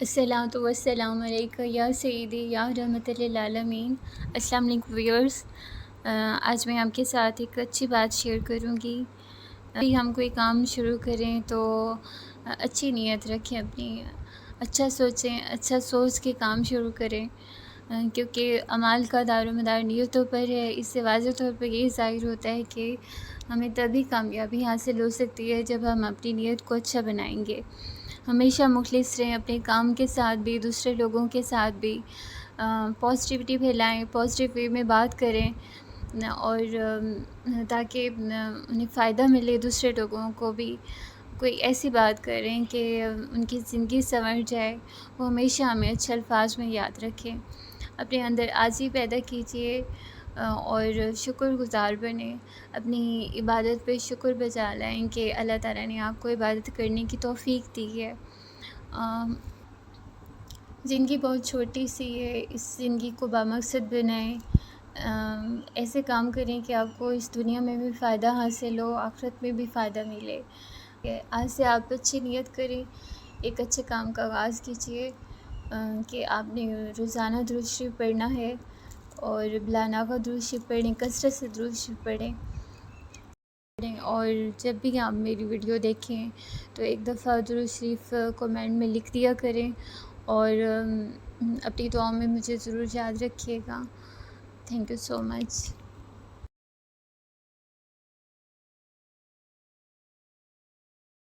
السلام علیکم یا سیدی یا رحمت للعالمین۔ السلام علیکم ویورز، آج میں آپ کے ساتھ ایک اچھی بات شیئر کروں گی۔ ہم کوئی کام شروع کریں تو اچھی نیت رکھیں، اپنی اچھا سوچیں، اچھا سوچ کے کام شروع کریں، کیونکہ اعمال کا دار و مدار نیتوں پر ہے۔ اس سے واضح طور پر یہ ظاہر ہوتا ہے کہ ہمیں تبھی کامیابی حاصل ہو سکتی ہے جب ہم اپنی نیت کو اچھا بنائیں گے۔ ہمیشہ مخلص رہیں اپنے کام کے ساتھ بھی، دوسرے لوگوں کے ساتھ بھی، پازیٹیوٹی پھیلائیں، پازیٹیو وے میں بات کریں، اور تاکہ انہیں فائدہ ملے۔ دوسرے لوگوں کو بھی کوئی ایسی بات کریں کہ ان کی زندگی سنور جائے، وہ ہمیشہ ہمیں اچھے الفاظ میں یاد رکھیں۔ اپنے اندر عاجزی پیدا کیجیے اور شکر گزار بنیں، اپنی عبادت پہ شکر بجا لائیں کہ اللہ تعالیٰ نے آپ کو عبادت کرنے کی توفیق دی ہے۔ زندگی بہت چھوٹی سی ہے، اس زندگی کو بامقصد بنائیں، ایسے کام کریں کہ آپ کو اس دنیا میں بھی فائدہ حاصل ہو، آخرت میں بھی فائدہ ملے۔ آج سے آپ اچھی نیت کریں، ایک اچھے کام کا آغاز کیجیے کہ آپ نے روزانہ درود شریف پڑھنا ہے، اور بلاناغہ درود شریف پڑھیں، کثرت سے درود شریف پڑھیں، اور جب بھی آپ میری ویڈیو دیکھیں تو ایک دفعہ درود شریف کمنٹ میں لکھ دیا کریں، اور اپنی دعاؤں میں مجھے ضرور یاد رکھیے گا۔ Thank you so much.